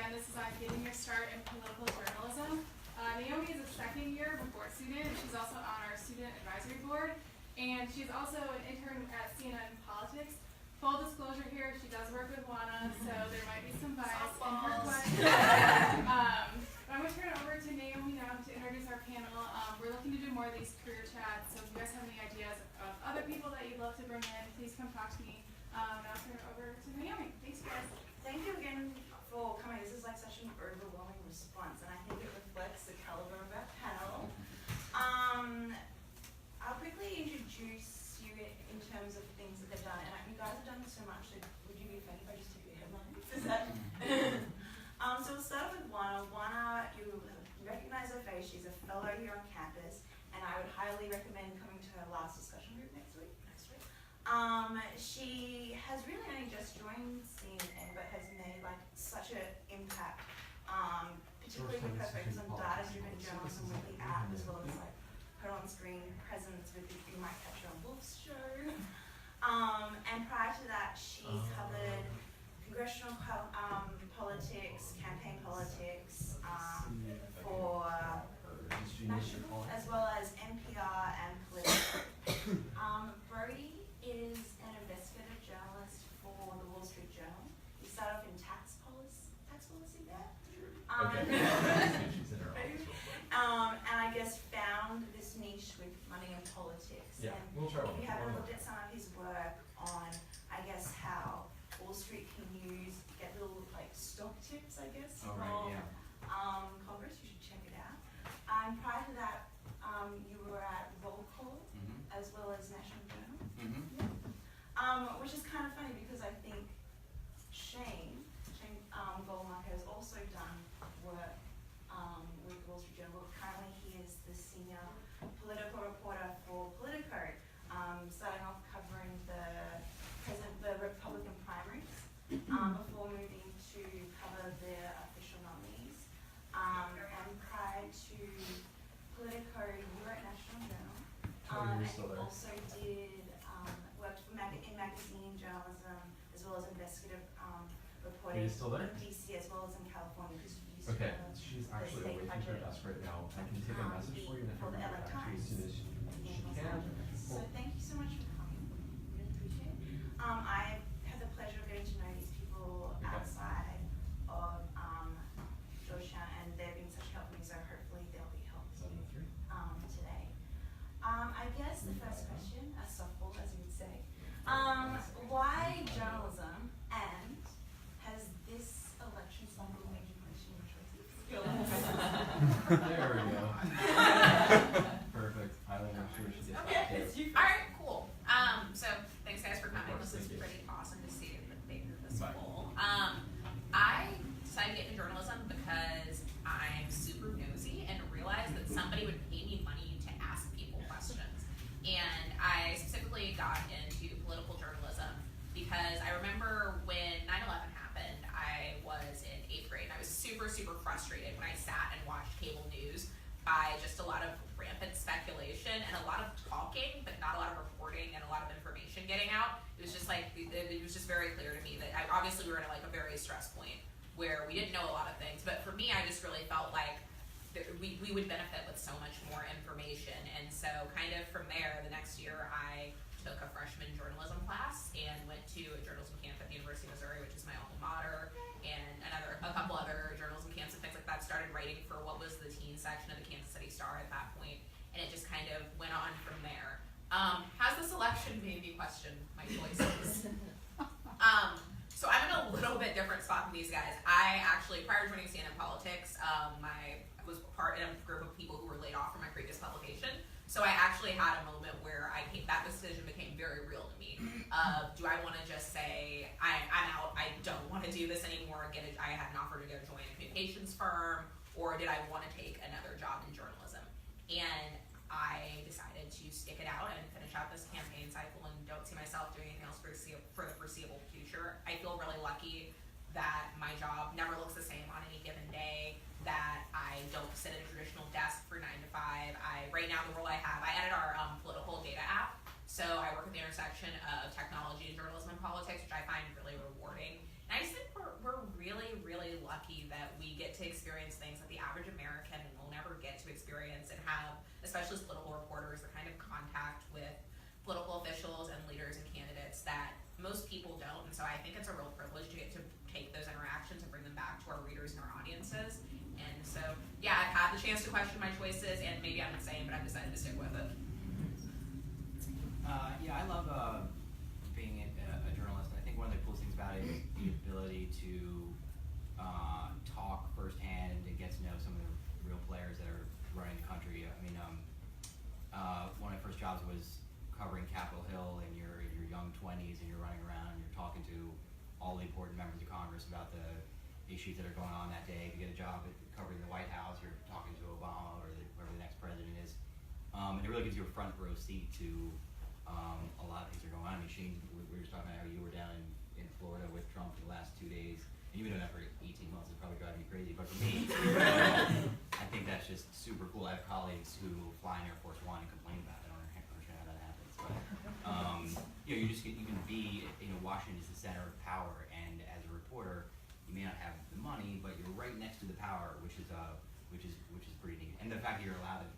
and this is on getting your start in political journalism. Naomi is a second-year McCourt student, and she's also on our student advisory board, and she's also an intern at CNN Politics. Full disclosure here, she does work with Juana, so there might be some bias in her questions. I'm going to turn it over to Naomi now to introduce our panel. We're looking to do more of these career chats, so if you guys have any ideas of other people that you'd love to bring in, please come talk to me. Now I'll turn it over to Naomi. Thanks, guys. Thank you again for coming. This is like such an overwhelming response, and I think it reflects the caliber of our panel. I'll quickly introduce you in terms of things that they've done, and you guys have done so much, so would you be offended if I just took your headlines? Is that? So we'll start with Juana. Juana, you recognize her face. She's a fellow here on campus, and I would highly recommend coming to her last discussion group next week. She has really only just joined CNN, but has made like such an impact, particularly with her focus on data-driven journalism with the app, as well as like her on-screen presence with the You Might Catch Her on Wolf's show. And prior to that, she's covered congressional politics, campaign politics for national, as well as NPR and Politico. Brody is an investigative journalist for the Wall Street Journal. He started off in tax policy there. And I guess found this niche with money and politics. Yeah, and we'll try if one. you haven't looked at some of his work on, I guess, how Wall Street can get little like stock tips, I guess, from Congress, you should check it out. Prior to that, you were at Roll Call, as well as National Journal. Which is kind of funny because I think Shane Goldmacher has also done work with Wall Street Journal. Currently, he is the senior political reporter for Politico, starting off covering the Republican primaries before moving to cover their official nominees. And prior to Politico, you were at National Journal, and you also did worked for in magazine journalism as well as investigative reporting in DC as well as in California. Okay, she's actually away from her desk right now. I can take a message for you and have her get back to you as soon as she can. So thank you so much for coming. Really appreciate it. I had the pleasure of getting to know these people outside of Georgetown, and they've been such help to me, so hopefully they'll be helpful today. I guess the first question, a softball as you would say, why journalism, and has this election cycle made you question your choices? There we go. Perfect. I will make sure she gets back to you. Alright, cool. So thanks guys for coming. This is pretty awesome to see the big of this poll. I decided to get into journalism because I'm super nosy and realized that somebody would pay me money to ask people questions. And I specifically got into political journalism because I remember when 9/11 happened, I was in 8th grade and I was super, super frustrated when I sat and watched cable news by just a lot of rampant speculation and a lot of talking, but not a lot of reporting and a lot of information getting out. It was just like, it was just very clear to me that obviously we were at like a very stress point where we didn't know a lot of things, but for me, I just really felt like we would benefit with so much more information. And so kind of from there, the next year I took a freshman journalism class and went to a journalism camp at the University of Missouri, which is my alma mater, and a couple other journalism camps and things like that. Started writing for what was the teen section of the Kansas City Star at that point, and it just kind of went on from there. Has this election made me question my choices? So I'm in a little bit different spot than these guys. I actually, prior to joining CNN Politics, I was part in a group of people who were laid off from my previous publication. So I actually had a moment where that decision became very real to me. Do I want to just say, I'm out, I don't want to do this anymore, I had an offer to go join a communications firm, or did I want to take another job in journalism? And I decided to stick it out and finish out this campaign cycle and don't see myself doing anything else for the foreseeable future. I feel really lucky that my job never looks the same on any given day, that I don't sit at a traditional desk for 9 to 5. Right now the role I have, I edit our political data app, so I work at the intersection of technology, journalism, and politics, which I find really rewarding. And I just think we're really, really lucky that to experience things that the average American will never get to experience and have, especially as political reporters, the kind of contact with political officials and leaders and candidates that most people don't. And so I think it's a real privilege to get to take those interactions and bring them back to our readers and our audiences. And so, yeah, I've had the chance to question my choices, and maybe I'm insane, but I've decided to stick with it. Yeah, I love being a journalist. I think one of the coolest things about it is the ability to talk firsthand and get to know some of the real players that are running the country. I mean, one of my first jobs was covering Capitol Hill in your young 20s, and you're running around and you're talking to all the important members of Congress about the issues that are going on that day. If you get a job covering the White House, you're talking to Obama or whoever the next president is. And it really gives you a front row seat to a lot of things that are going on. I mean, Shane, we were just talking about how you were down in Florida with Trump for the last 2 days, and you've been doing that for 18 months. It's probably driving you crazy, but for me, I think that's just super cool. I have colleagues who fly in Air Force One and complain about it. I don't understand how that happens, but you know, you can be, you know, Washington is the center of power, and as a reporter, you may not have the money, but you're right next to the power, which is pretty neat. And the fact that you're allowed to,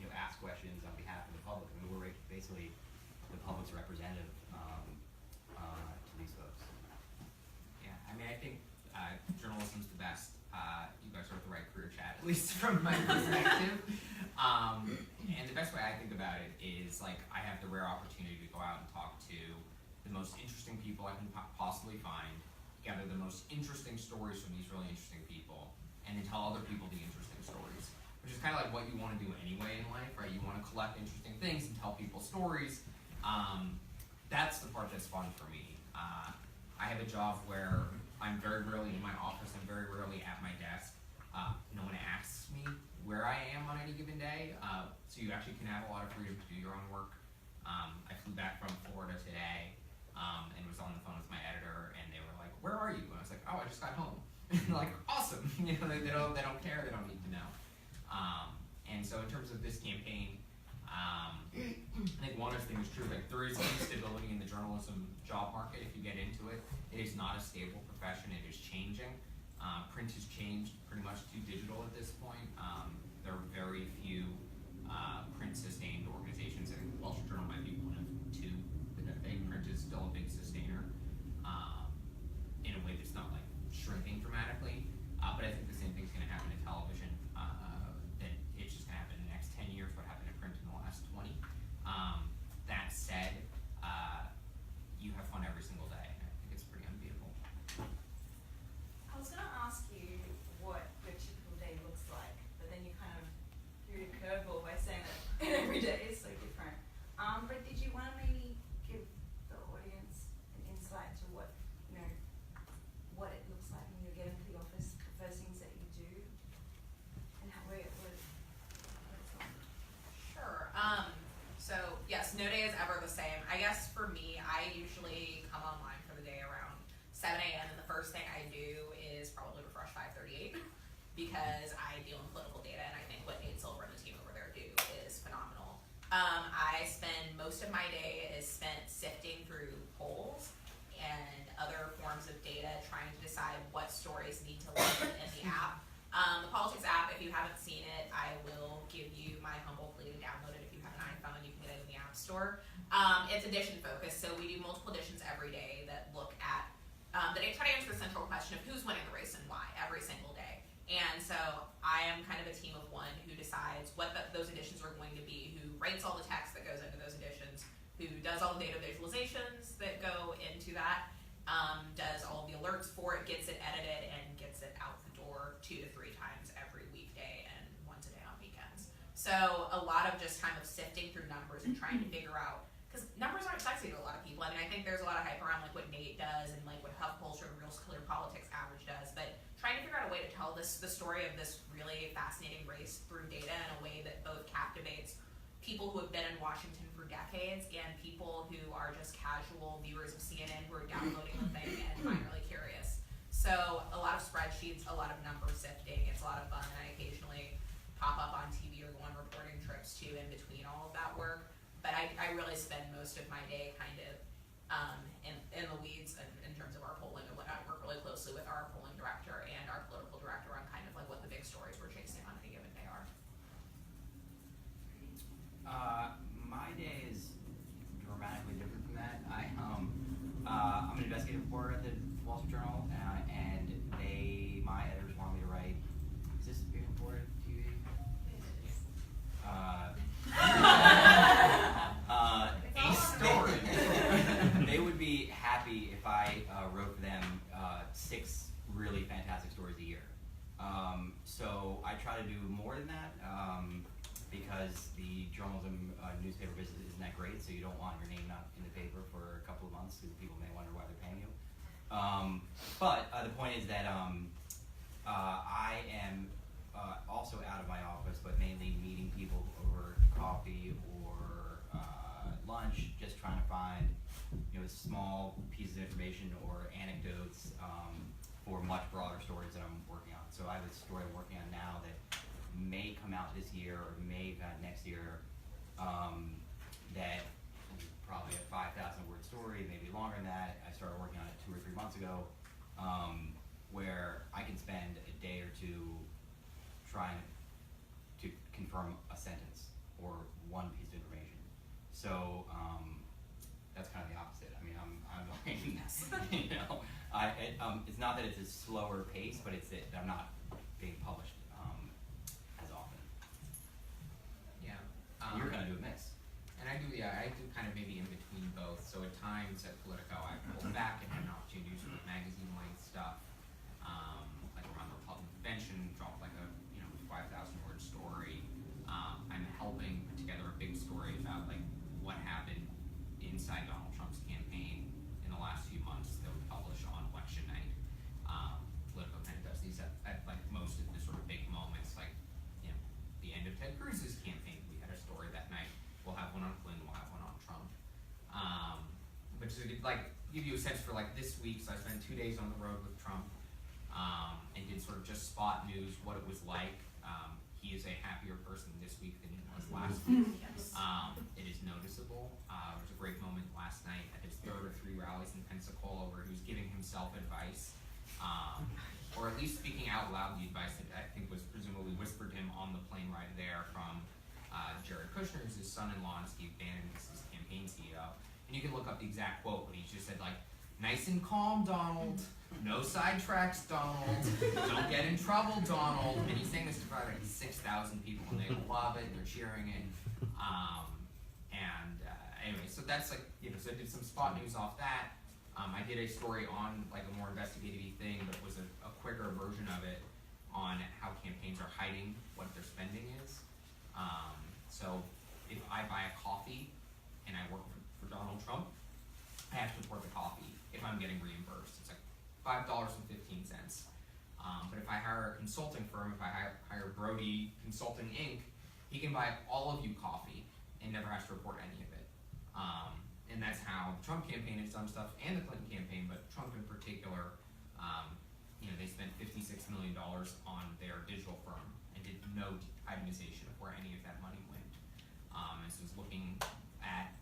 you know, ask questions on behalf of the public. I mean, we're basically the public's representative to these folks. Yeah, I mean, I think journalism's the best. You guys are at the right career chat, at least from my perspective. And the best way I think about it is, like, I have the rare opportunity to go out and talk to the most interesting people I can possibly find, gather the most interesting stories from these really interesting people, and then tell other people the interesting stories, which is kind of like what you want to do anyway in life, right? You want to collect interesting things and tell people stories. That's the part that's fun for me. I have a job where I'm very rarely in my office. I'm very rarely at my desk. No one asks me where I am on any given day, so you actually can have a lot of freedom to do your own work. I flew back from Florida today and was on the phone with my editor, and they were like, "Where are you?" And I was like, "Oh, I just got home." Like, awesome. You know, they don't care. They don't need to know. And so in terms of this campaign, I think one of the things is true. Like, there is instability in the journalism job market. If you get into it, it is not a stable profession. It is changing. Print has changed pretty much to digital at this point. There are very few print-sustained organizations. I think the Wall Street Journal might be one of two. But I think print is still a big sustainer in a way that's not like shrinking dramatically. But I think the same thing's going to happen to television. That it's just going to happen in the next 10 years. What happened to print in the last 20? That said, you have fun every single day. I think it's pretty unbeatable. I was going to ask you what your typical day looks like, but then you kind of threw a curveball by saying that every day is so different. But did you want to maybe give the audience an insight to what, you know, what it looks like when you get into the office, the first things that you do, and how what it's like? Sure. So yes, no day is ever the same. I guess for me, I usually come online for the day around 7 a.m. and the first thing I do is probably refresh 538 because I deal in political data, and I think what Nate Silver and the team over there do is phenomenal. I spend most of my day is spent sifting through polls and other forms of data, trying to decide what stories need to live in the app. The Politics app, if you haven't seen it, I will give you my humble plea to download it. If you have an iPhone, you can get it in the App Store. It's edition focused, so we do multiple editions every day that look at, that try to answer the central question of who's winning the race and why every single day. And so I am kind of a team of one who decides what those editions are going to be, who writes all the text that goes into those editions, who does all the data visualizations that go into that, does all the alerts for it, gets it edited, and gets it out the door 2 to 3 times every weekday and once a day on weekends. So a lot of just kind of sifting through numbers and trying to figure out, because numbers aren't sexy to a lot of people. I mean, I think there's a lot of hype around like what Nate does and like what HuffPulse or Real Clear Politics Average does, but trying to figure out a way to tell the story of this really fascinating race through data in a way that both captivates people who have been in Washington for decades and people who are just casual viewers of CNN who are downloading the thing and find really curious. So a lot of spreadsheets, a lot of number sifting. It's a lot of fun, and I occasionally pop up on TV or go on reporting trips too in between all of that work. But I really spend most of my day kind of in the weeds in terms of our polling. I work really closely with our polling director and our political director on kind of like really fantastic stories a year. So I try to do more than that, because the journalism newspaper business isn't that great, so you don't want your name not in the paper for a couple of months because people may wonder why they're paying you. But the point is that I am also out of my office, but mainly meeting people over coffee or lunch, just trying to find small pieces of information or anecdotes for much broader stories that I'm working on. So I have a story I'm working on now that may come out this year or may come out next year, that is probably a 5,000 word story, maybe longer than that. I started working on it 2 or 3 months ago, where I can spend a day or two trying to confirm a sentence or one piece of information. So that's kind of the opposite. I mean, I'm like, it's not that it's a slower pace, but it's that I'm not being published as often. Yeah. You're gonna do a mix. And I do kind of maybe in between both. So at times at Politico, I pull back and have an opportunity to do magazine length stuff, like around the Republican convention, drop like a 5,000 word story. I'm helping put together a big story about like what happened inside Donald Trump's campaign in the last few months that we publish on election night. Politico kind of does these at like most of the sort of big moments, like the end of Ted Cruz's campaign. We had a story that night. We'll have one on Clinton. We'll have one on Trump. But to like give you a sense for like this week, so I spent 2 days on the road with Trump, and did sort of just spot news, what it was like. He is a happier person this week than he was last week. Yes. It is noticeable. There was a great moment last night at his 3rd or 4 rallies in Pensacola where he was giving himself advice, or at least speaking out loud the advice that I think was presumably whispered to him on the plane ride there from Jared Kushner, who's his son-in-law, and Steve Bannon, who's his campaign CEO. And you can look up the exact quote, but he just said like, "Nice and calm, Donald. No sidetracks, Donald. Don't get in trouble, Donald." And he's saying this to probably like 6,000 people, and they love it. They're cheering it. Anyway, so that's like, so I did some spot news off that. I did a story on like a more investigative thing, but it was a quicker version of it on how campaigns are hiding what their spending is. So if I buy a coffee and I work for Donald Trump, I have to report the coffee if I'm getting reimbursed. It's like $5.15. But if I hire a consulting firm, if I hire Brody Consulting Inc., he can buy all of you coffee and never has to report any of it. And that's how the Trump campaign has done stuff, and the Clinton campaign, but Trump in particular, they spent $56 million on their digital firm and did no itemization of where any of that money went. And so it's looking at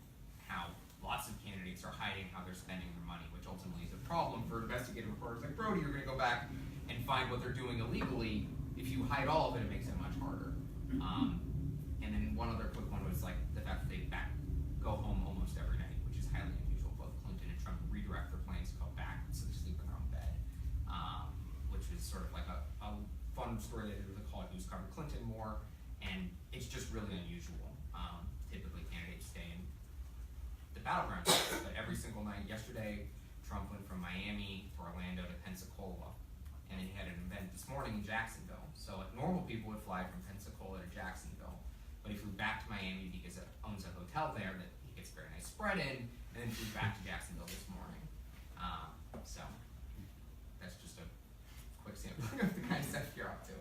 how lots of candidates are hiding how they're spending their money, which ultimately is a problem for investigative reporters like Brody. You're going to go back and find what they're doing illegally. If you hide all of it, it makes it much harder. And then one other quick one was like the fact that they go home almost every night, which is highly unusual. Both Clinton and Trump redirect their planes to go back so they sleep in their own bed, which was sort of like a fun story that they really call it Who's Covered Clinton more, and it's just really unusual. Typically candidates stay in the battleground, but every single night. Yesterday, Trump went from Miami to Orlando to Pensacola, and he had an event this morning in Jacksonville. So like normal people would fly from Pensacola to Jacksonville, but he flew back to Miami because it owns a hotel there that he gets a very nice spread in, and then flew back to Jacksonville this morning. So that's just a quick sampling of the kind of stuff you're up to.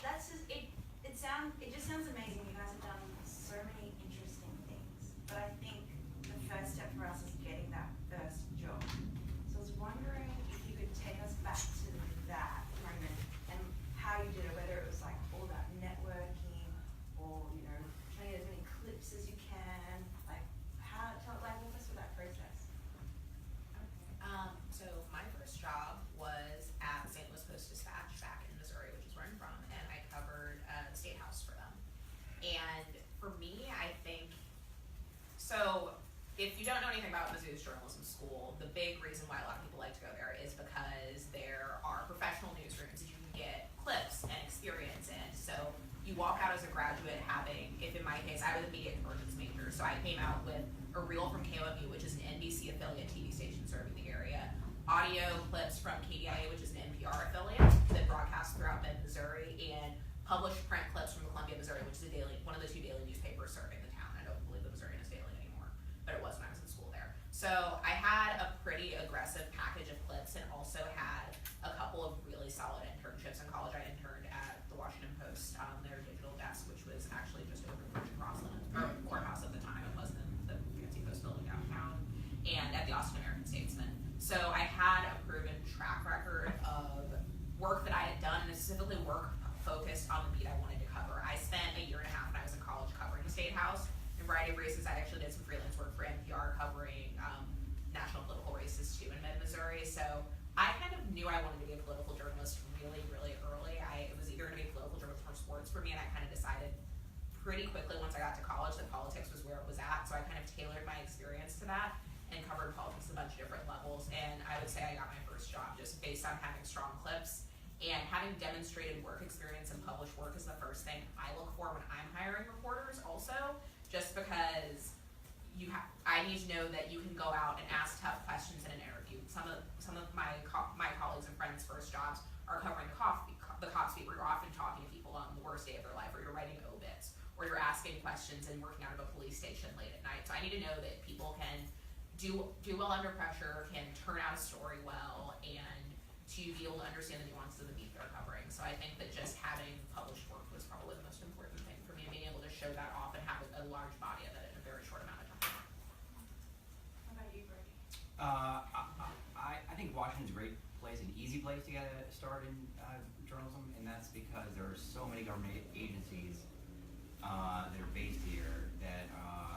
That's just, it just sounds amazing. You guys have done so many interesting things, but I think the first step for us is getting that first job. So I was wondering if you could take us back to that moment and how you did it, whether it was like all that networking or, trying to get as many clips as you can, like walk us through that process. So my first job was at the St. Louis Post-Dispatch back in Missouri, which is where I'm from, and I covered the State House for them. And for me, I think, so if you don't know anything about Mizzou's journalism school, the big reason why a lot of people like to go there is because there are professional newsrooms that you can get clips and experience in. So you walk out as a graduate having, if in my case, I was a media convergence major, so I came out with a reel from KOMU, which is an NBC affiliate TV station serving the area, audio clips from KDIA, which is an NPR affiliate that broadcasts throughout mid-Missouri, and published print clips from the Columbia, Missouri, which is one of the 2 daily newspapers serving the town. I don't believe the Missourian is daily anymore, but it was when I was in school there. So I had a pretty aggressive package of clips and also had a couple of really solid internships in college. I interned at the Washington Post, their digital desk, which was actually just over the courthouse at the time. It wasn't the fancy Post building downtown, and at the Austin American Statesman. So I had a proven track record of work that I had done, and specifically work focused on the beat I wanted to cover. I spent a year and a half when I was in college covering the State House. In a variety of races, I actually did some freelance work for NPR covering national political races too in mid-Missouri. So I kind of knew I wanted to be a political journalist really, really early. It was either going to be political journalism or sports for me, and I kind of decided pretty quickly once I got to college that politics was where it was at. So I kind of tailored my experience to that and covered politics at a bunch of different levels. And I would say I got my first job just based on having strong clips and having demonstrated work experience and published work is the first thing I look for when I'm hiring reporters also, just because I need to know that you can go out and ask tough questions in an interview. Some of my colleagues and friends' first jobs are covering the cops beat, where you're often talking to people on the worst day of their life, or you're writing obits, or you're asking questions and working out of a police station late at night. So I need to know that people can do well under pressure, can turn out a story well, and to be able to understand the nuances of the beat they're covering. So I think that just having published work was probably the most important thing for me, being able to show that off and have a large body of it in a very short amount of time. How about you, Brody? I think Washington's a great place, an easy place to get a start in journalism, and that's because there are so many government agencies that are based here that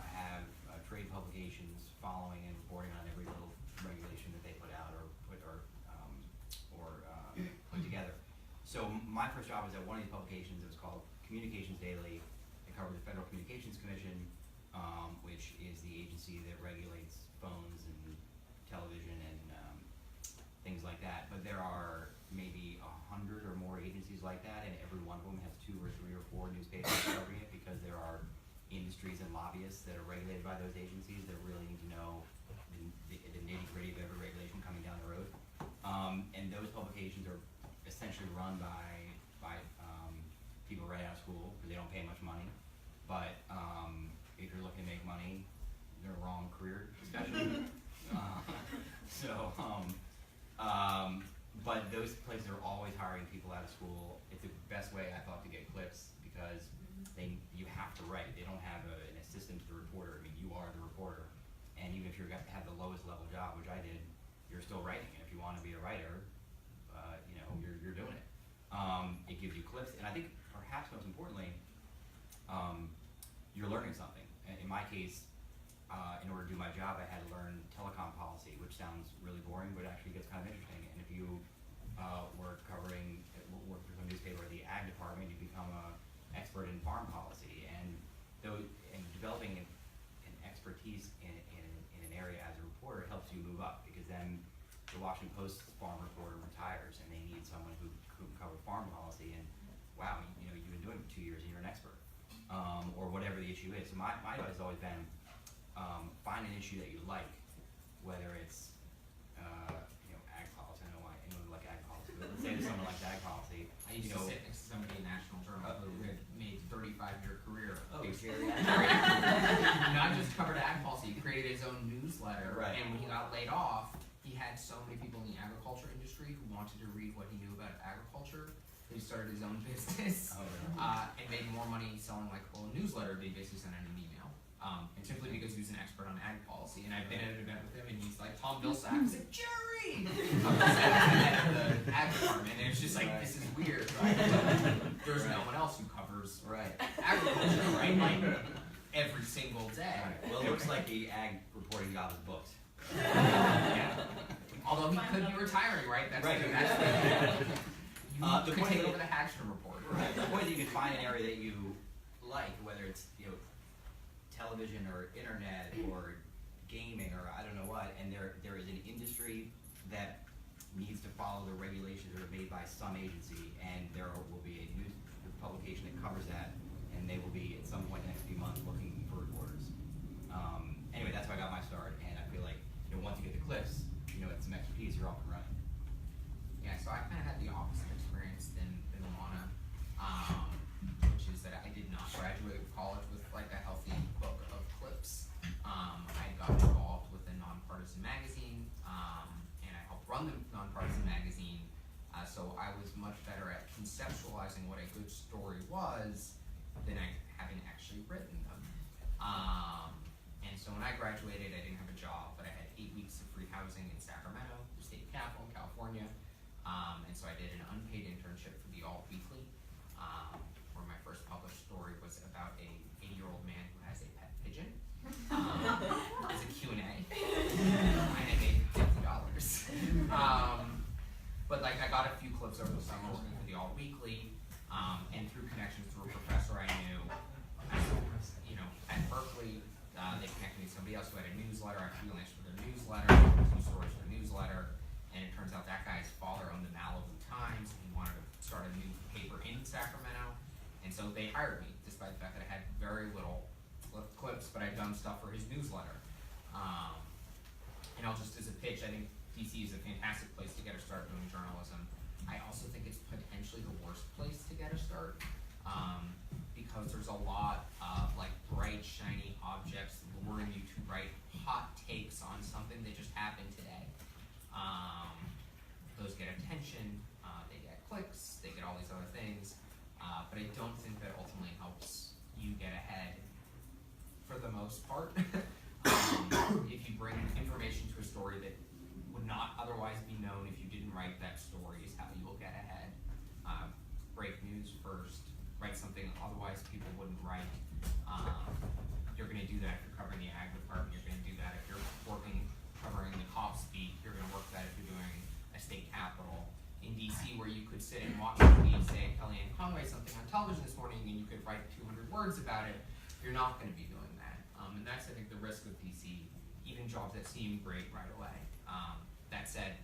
have trade publications following and reporting on every little regulation that they put out or put together. So my first job was at one of these publications. It was called Communications Daily. It covered the Federal Communications Commission, which is the agency that regulates phones and television and things like that. But there are maybe 100 or more agencies like that, and every one of them has 2 or 3 or 4 newspapers covering it, because there are industries and lobbyists that are regulated by those agencies that really need to know the nitty-gritty of every regulation coming down the road. And those publications are essentially run by people right out of school, because they don't pay much money. But if you're looking to make money, they're a wrong career discussion. But those places are always hiring people out of school. It's the best way, I thought, to get clips, because you have to write. They don't have an assistant to the reporter. I mean, you are the reporter. And even if you have the lowest level job, which I did, you're still writing. And if you want to be a writer, you're doing it. It gives you clips, and I think perhaps most importantly, you're learning something. In my case, in order to do my job, I had to learn telecom policy, which sounds really boring, but actually gets kind of interesting. And if you work for a newspaper, the ag department, you become an expert in farm policy, and developing an expertise in an area as a reporter helps you move up, because then the Washington Post's farm reporter retires, and they need someone who can cover farm policy. And wow, you've been doing it for 2 years, and you're an expert, or whatever the issue is. So my advice has always been, find an issue that you like, whether it's ag policy. I don't know why anyone would like ag policy, but let's say there's someone likes ag policy. I used to sit next to somebody in National Journal who had made a 35-year career. Not just covered ag policy, he created his own newsletter. Right. And when he got laid off, he had so many people in the agriculture industry who wanted to read what he knew about agriculture. He started his own business and made more money selling a newsletter than he basically sent out an email. And simply because he was an expert on ag policy. And I've been at an event with him, and he's like, Tom Vilsack. He's like, Jerry! At the ag department, and it's just like, this is weird, right? There's no one else who covers agriculture, right? Every single day. Right. Well, it looks like the ag reporting job is booked. Yeah. Although he could be retiring, right? That's right. You could take over the Hagstrom report. Right. The point is, you can find an area that you like, whether it's television or internet or gaming or I don't know what, and there is an industry that needs to follow the regulations that are made by some agency, and there will be a news publication that covers that, and they will be at some point in the next few months looking for reporters. Anyway, that's how I got my start, and I feel like once you get the clips, it's some expertise, you're off and conceptualizing what a good story was than having actually written them. And so when I graduated, I didn't have a job, but I had 8 weeks of free housing in Sacramento, the state capital in California. And so I did an unpaid internship for the Alt Weekly, where my first published story was about a 80-year-old man who has a pet pigeon. As a Q&A, and I made $50. But like I got a few clips over the summer working for the Alt Weekly, and through connections through a professor I knew, at Berkeley, they connected me to somebody else who had a newsletter. I freelanced for their newsletter, 2 stories for their newsletter, and it turns out that guy's father owned the Malibu Times. He wanted to start a new paper in Sacramento, and so they hired me, despite the fact that I had very little clips, but I'd done stuff for his newsletter. And I'll just, as a pitch, I think DC is a fantastic place to get a start doing journalism. I also think it's potentially the worst place to get a start, because there's a lot of like bright, shiny objects luring you to write hot takes on something that just happened today. Those get attention, they get clicks, they get all these other things, but I don't think that ultimately helps you get ahead for the most part. If you bring information to a story that would not otherwise be known if you didn't write that story is how you will get ahead. Break news first, write something otherwise people wouldn't write. You're going to do that if you're covering the ag department, you're going to do that if you're covering the cops beat, you're going to work that if you're doing a state capitol. In DC, where you could sit and watch me say Kellyanne Conway something on television this morning and you could write 200 words about it, you're not going to be doing that. And that's, I think, the risk with DC, even jobs that seem great right away. That said,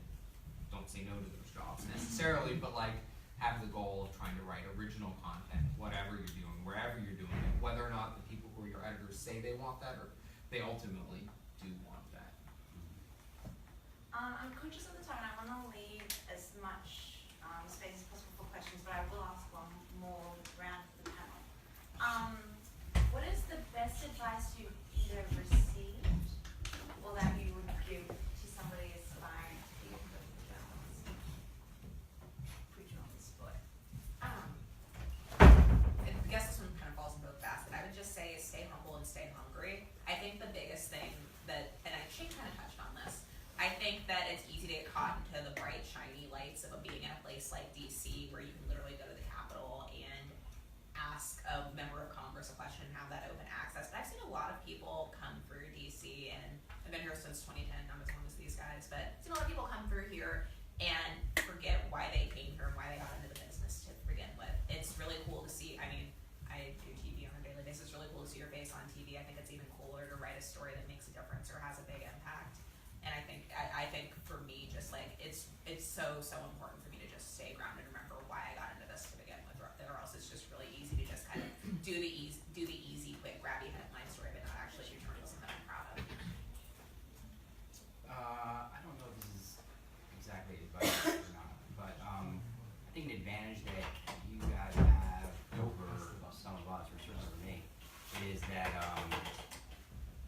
don't say no to those jobs necessarily, but like have the goal of trying to write original content, whatever you're doing, wherever you're doing it, whether or not the people who are your editors say they want that or they ultimately do want that. I'm conscious of the time and I want to leave as much space as possible for questions, but I will ask one more round of the panel. What is the best advice you've either received or that you would give to somebody aspiring to be a political journalist? Put you on the spot. I guess this one kind of falls in both baskets. I would just say stay humble and stay hungry. I think the biggest thing that, and Shane kind of touched on this, I think that it's easy to get caught into the bright, shiny lights of being in a place like DC where you can literally go to the Capitol and ask a member of Congress a question and have that open access. But I've seen a lot of people come through DC, and I've been here since 2010, not as long as these guys, but I've seen a lot of people come through here and forget why they came here and why they got into the business to begin with. It's really cool to see, I mean, I do TV on a daily basis, it's really cool to see your face on TV. I think it's even cooler to write a story that makes a difference or has a big impact. And I think for me, just like, it's so important for me to just stay grounded and remember why I got into this to begin with, or else it's just really easy to just kind of do the easy, quick, grabby headline story, but not actually do journalism that I'm proud of. I don't know if this is exactly advice or not, but I think an advantage that you guys have over some of us, or certainly over me, is that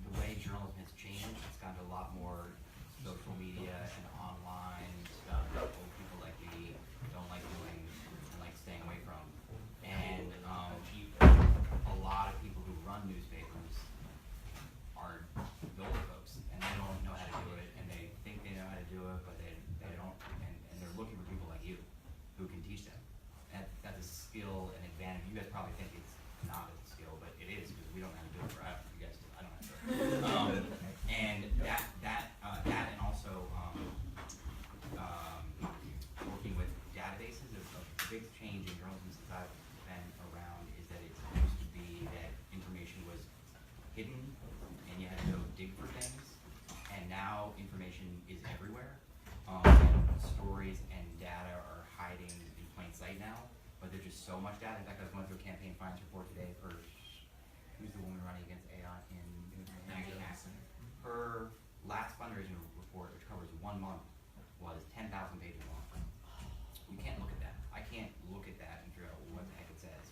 the way journalism has changed, it's gotten a lot more social media and online stuff that old people like me don't like doing and like staying away from. And a lot of people who run newspapers are the older folks, and they don't know how to do it, and they think they know how to do it, but they don't, and they're looking for people like you who can teach them. That's a skill and advantage. You guys probably think it's not a skill, but it is, because we don't know how to do it forever. You guys do. I don't have to do it. And that and also working with databases. A big change in journalism since I've been around is that it used to be that information was hidden and you had to go dig for things, and now information is everywhere. Stories and data are hiding in plain sight now, but there's just so much data. In fact, I was going through a campaign finance report today for who's the woman running against AI in Maggie Hassan. Her last fundraising report, which covers 1 month, was 10,000 pages long. You can't look at that. I can't look at that and figure out what the heck it says.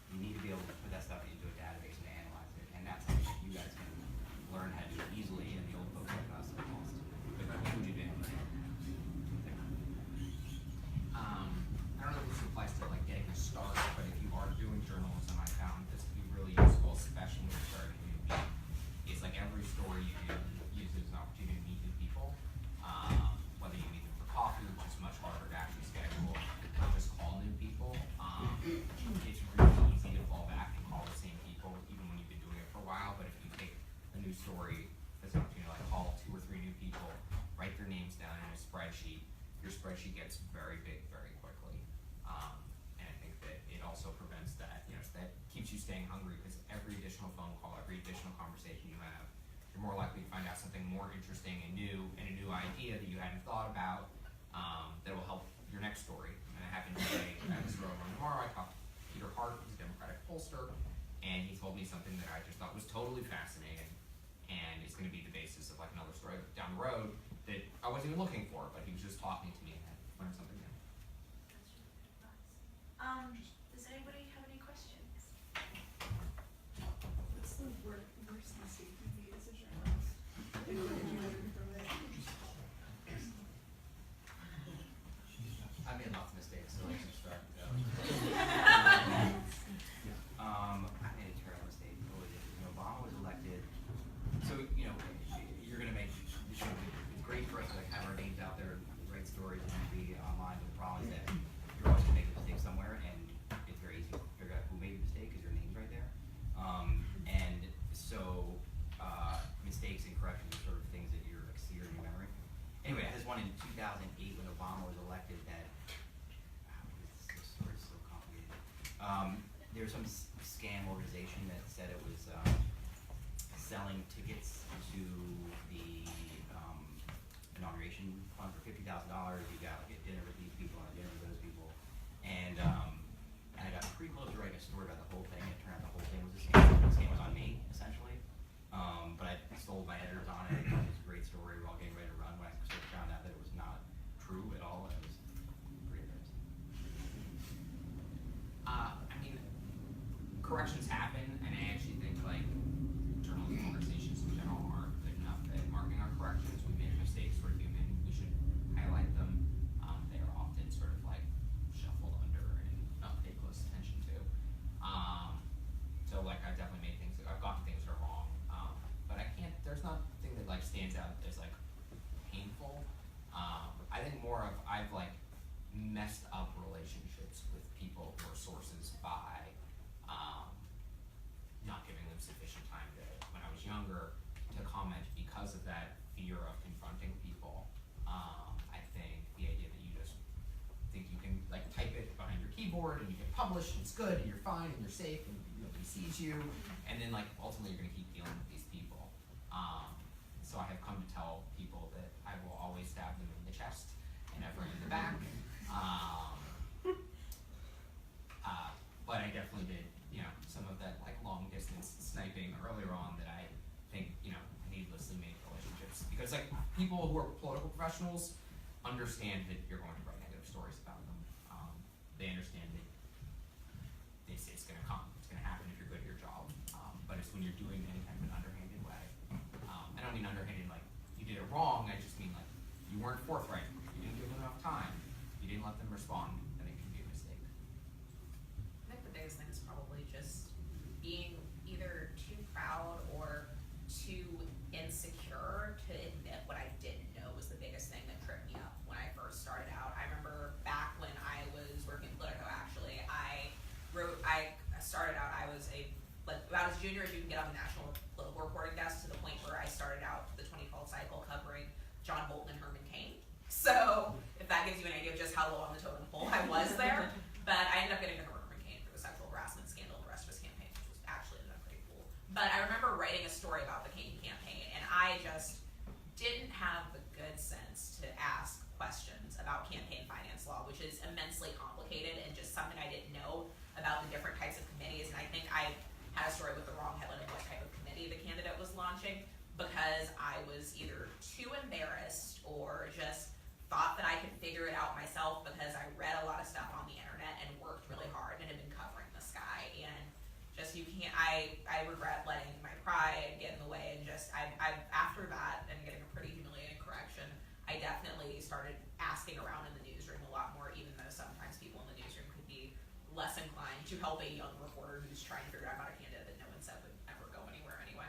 You need to be able to put that stuff into a database and analyze it, and that's something that you guys can learn how to do easily, and the old folks like us have lost. But a huge advantage. I don't know if this applies to like getting gets very big very quickly. And I think that it also prevents that, that keeps you staying hungry, because every additional phone call, every additional conversation you have, you're more likely to find out something more interesting and a new idea that you hadn't thought about, that will help your next story. And it happened today at the Road Run Tomorrow. I talked to Peter Hart, who's a Democratic pollster, and he told me something that I just thought was totally fascinating, and it's going to be the basis of like another story down the road that I wasn't even looking for, but he was just talking to me and I learned something new. That's really nice. Does anybody have any questions? What's the worst mistake you made as a journalist? And what did you learn from it? I made lots of mistakes, so let's just start. I made a terrible mistake. What was it? Obama was elected. So, you're going to make, it's great for us to like have our names out there, write stories, and be online, but the problem is that you're always going to make a mistake somewhere, and it's very easy to figure out who made the mistake because your name's right there. And so, mistakes and corrections are sort of things that you're like seared in your memory. Anyway, I had this one in 2008 when Obama was elected that, this story's so complicated. There was some scam organization that said it was selling tickets to the inauguration fund for $50,000. You got like a dinner with these people and a dinner with those people. And I got pretty close to writing a story about the whole thing. It turned out the whole thing was a scam. The scam was on me, essentially. But I sold my editors on it. It was a great story. We were all getting ready to run when I sort of found out that it was not true at all. It was pretty embarrassing. Corrections happen, and I actually think like journalism organizations in general aren't good enough at marking our corrections. We make mistakes, we're human, we should highlight them. They are often sort of like shuffled under and not paid close attention to. So like I've definitely made things, I've gotten things that are wrong, but there's nothing that like stands out as like painful. I think more of I've like messed up relationships with people who are sources by not giving them sufficient time to, when I was younger, to comment because of that fear of confronting people. I think the idea that you just think you can like type it behind your keyboard and you can publish and it's good and you're fine and you're safe and nobody sees you, and then like ultimately you're gonna keep dealing with these people. So I have come to tell people that I will always stab them in the chest and never in the back. But I definitely did, some of that like long distance sniping earlier on that I think, needlessly made relationships. Because like people who are political professionals understand that you're going to write negative stories about them. They understand that it's gonna come, it's gonna happen if you're good at your job. But it's when you're doing any kind of an underhanded way. I don't mean underhanded like you did it wrong, I just mean like you weren't forthright, you didn't give them enough time, you didn't let them respond, then it can be a mistake. I think the biggest thing is probably just being either too proud or too insecure to admit what I didn't know was the biggest thing that tripped me up when I first started out. I remember back when I was working at POLITICO, actually, I started out, I was about as junior as you can get on the national political reporting desk, to the point where I started out the 2012 cycle covering John Bolton and Herman Cain. So if that gives you an idea of just how low on the totem pole I was there. But I ended up getting to cover Herman Cain for the sexual harassment scandal in the rest of his campaign, which was actually ended up pretty cool. But I remember writing a story about the Cain campaign, and I just didn't have the good sense to ask questions about campaign finance law, which is immensely complicated and just something I didn't know about the different types of committees. And I think I had a story with the wrong headline of what type of committee the candidate was launching, because I was either too embarrassed or just thought that I could figure it out myself, because I read a lot of stuff on the internet and worked really hard and had been covering this guy. And just I regret letting my pride get in the way, and just I after that and getting a pretty humiliating correction, I definitely started asking around in the newsroom a lot more, even though sometimes people in the newsroom could be less inclined to help a young reporter who's trying to figure out about a candidate that no one said would ever go anywhere anyway.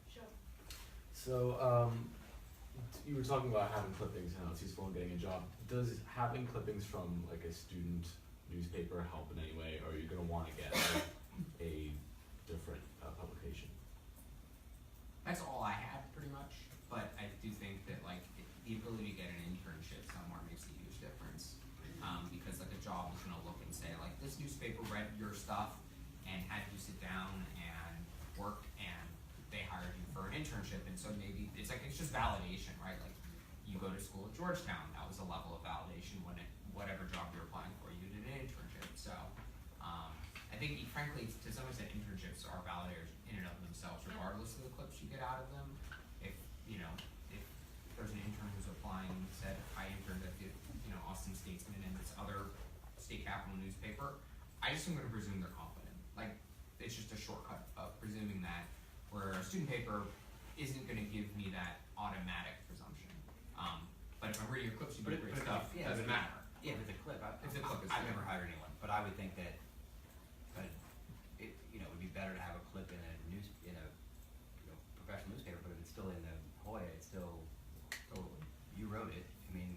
Sure. So, you were talking about having clippings and how it's useful in getting a job. Does having clippings from like a student newspaper help in any way, or are you going to want to get like, a different publication? That's all I had, pretty much. But I do think that like the ability to get an internship somewhere makes a huge difference. Because like a job is gonna look and say like, this newspaper read your stuff and had you sit down and work, and they hired you for an internship, and so maybe it's just validation, right? Like you go to school at Georgetown, that was a level of validation when whatever job you're applying for, you did an internship. So I think frankly, to some extent, internships are validators in and of themselves, regardless of the clips you get out of them. If there's an intern who's applying and said, I interned at the Austin Statesman and this other state capital newspaper, I just am going to presume they're competent. Like, it's just a shortcut of presuming that, where a student paper isn't going to give me that automatic presumption. But if I'm reading your clips, you do great stuff, it doesn't matter. Yeah, if it's a clip, I've never hired anyone, but I would think that, it would be better to have a clip in a professional newspaper, but if it's still in the Hoya, it's still, you wrote it. I mean,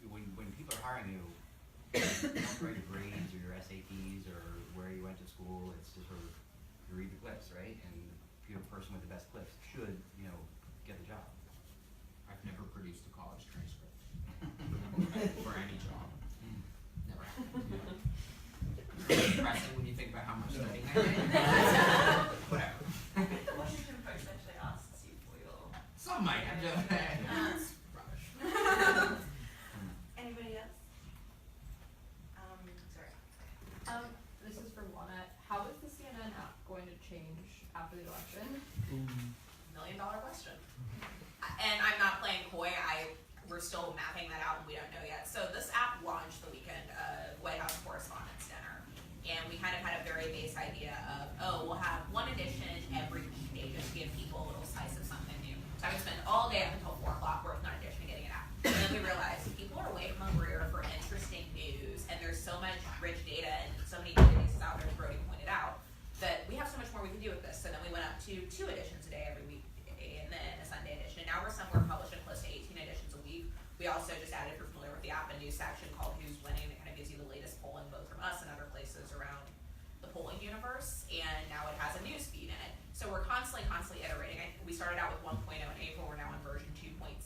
when people are hiring you, you don't write your grades or your SATs or where you went to school. It's just sort of, you read the clips, right? And the person with the best clips should, get the job. I've never produced a college transcript for any job. Never happened. It's depressing when you think about how much studying I did. Whatever. Washington Post actually asks you for your. Some might have done that. Rubbish. Anybody else? Sorry. This is for Juana. How is the CNN app going to change after the election? $1 million question. And I'm not playing coy. We're still mapping that out and we don't know yet. So this app launched the weekend of White House Correspondents' Dinner. And we kind of had a very base idea of, we'll have one edition every day just to give people a little slice of something new. So I would spend all day up until 4 o'clock working on edition and getting it out. And then we realized people are way hungrier for interesting news, and there's so much rich data and so many databases out there, as Brody pointed out, that we have so much more we can do with this. So then we went up to 2 editions a day every week, and then a Sunday edition. And now we're somewhere publishing close to 18 editions a week. We also just added, if you're familiar with the app, a news section called Who's Winning that kind of gives you the latest polling, both from us and other places around the polling universe. And now it has a news feed in it. So we're constantly iterating. We started out with 1.0 in April. We're now on version 2.7.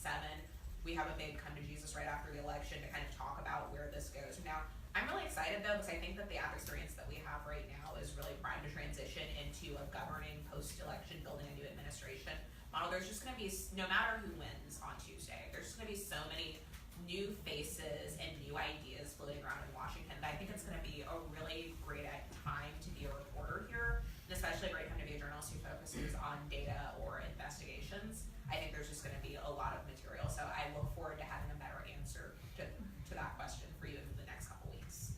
We have a big come to Jesus right after the election to kind of talk about where this goes. Now, I'm really excited though, because I think that the app experience that we have right now is really primed to transition into a governing post-election, building a new administration model. There's just going to be, no matter who wins on Tuesday, there's just going to be so many new faces and new ideas floating around in Washington that I think it's going to be a really great time to be a reporter here, and especially a great time to be a journalist who focuses on data or investigations. I think there's just going to be a lot of material, so I look forward to having a better answer to that question for you in the next couple weeks.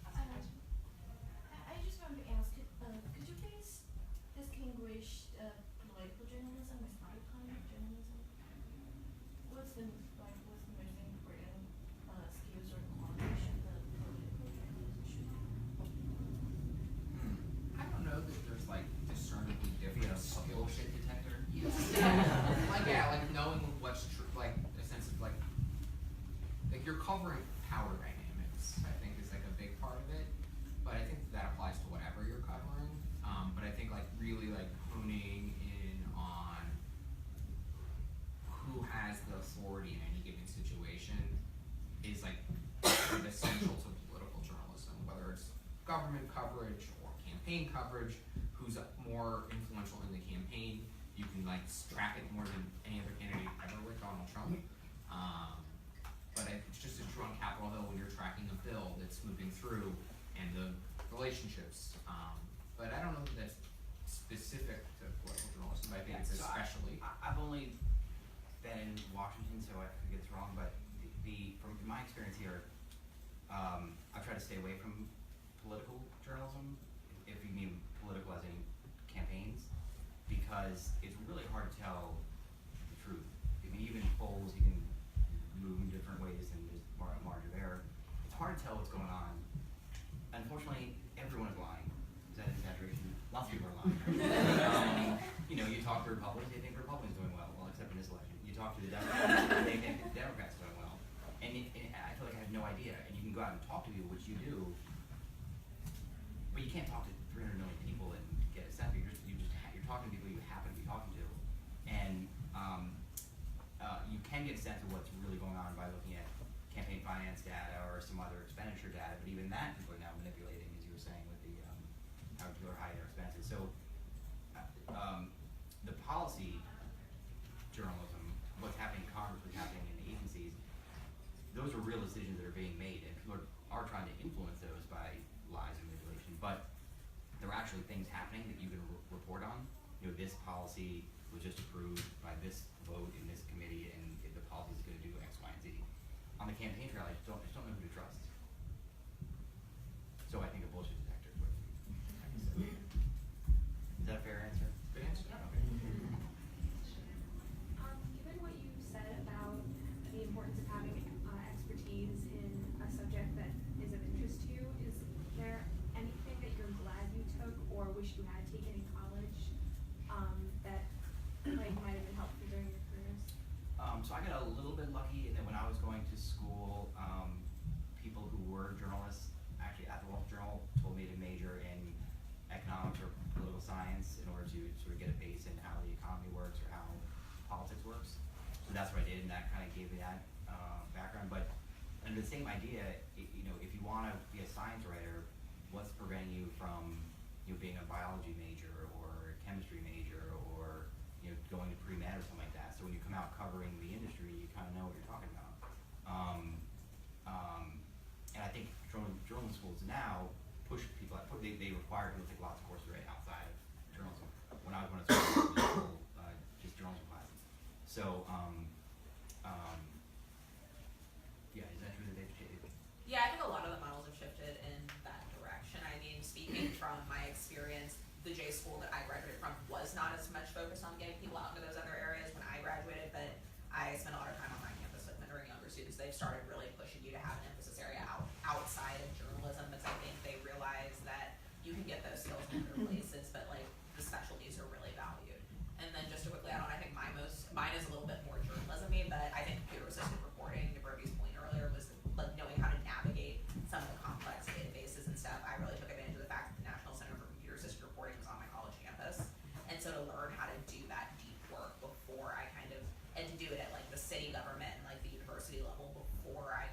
I just wanted to ask, could you please distinguish political journalism with maritime journalism? What's the most important skills or qualification that political journalism should have? I don't know that there's discernibly different bullshit detector. Yes. Like knowing what's true, like a sense of like you're covering power dynamics, I think is a big part of it. But I think that applies to whatever you're covering. But I think really honing in on who has the authority in any given situation is sort of essential to political journalism, whether it's government coverage or campaign coverage. Who's more influential in the campaign? You can track it more than any other candidate ever with Donald Trump. But it's just as true on Capitol Hill when you're tracking a bill that's moving through and the relationships. But I don't know that that's specific to political journalism. But I think it's especially. I've only been in Washington, so I could get this wrong, but from my experience here, I've tried to stay away from political journalism, if you mean political as in campaigns, because it's really hard to tell the truth. I mean, even polls, you can move in different ways and there's margin of error. It's hard to tell what's going on. Unfortunately, everyone is lying. Is that an exaggeration? Lots of people are lying. You talk to Republicans, they think Republicans are doing well except in this election. You talk to the Democrats, they think the Democrats are doing well. And I feel like I have no idea. And you can go out and talk to people, which you do, but you can't talk to 300 million people and get a sense. You're talking to people you happen to be talking to. And finance data or some other expenditure data, but even that people are now manipulating, as you were saying, with the how people are hiding their expenses. So the policy journalism, what's happening in Congress, what's happening in the agencies, those are real decisions that are being made, and people are trying to influence those by lies and manipulation, but there are actually things happening that you can report on. You know, this policy was just approved by this vote in this committee, and the policy is going to do X, Y, and Z. On the campaign trail, I just don't know who to trust. So I think a bullshit detector is what I can say. Is that a fair answer? Good answer. Okay. Given what you said about the importance of having expertise in a subject that is of interest to you, is there anything that you're glad you took or wish you had taken in college that like might have been helpful during your careers? So I got a little bit lucky in that when I was going to school, people who were journalists, actually at the Wall Street Journal, told me to major in economics or political science in order to sort of get a base in how the economy works or how politics works. So that's what I did, and that kind of gave me that background. But under the same idea, you know, if you want to be a science writer, what's preventing you from being a biology major or a chemistry major or going to pre-med or something like that? So when you come out covering the industry, you kind of know what you're talking about. And I think journalism schools now push people. They require people to take lots of courses right outside of journalism. When I was in school, just journalism classes. So yeah, is that true that they've changed? Yeah, I think a lot of the models have shifted in that direction. I mean, speaking from my experience, the J school that I graduated from was not as much focused on getting people out into those other areas when I graduated, but I spent a lot of time on my campus like mentoring younger students. They've started really pushing you to have an emphasis area outside of journalism, because I think they realize that you can get those skills in other places, but like the specialties are really valued. And then just to quickly add on, I think mine is a little bit more journalism-y, but I think computer-assisted reporting, to Brody's point earlier, was like knowing how to navigate some of the complex databases and stuff. I really took advantage of the fact that the National Center for Computer-Assisted Reporting was on my college campus, and so to learn how to do that deep work before I and to do it at like the city government and like the university level before I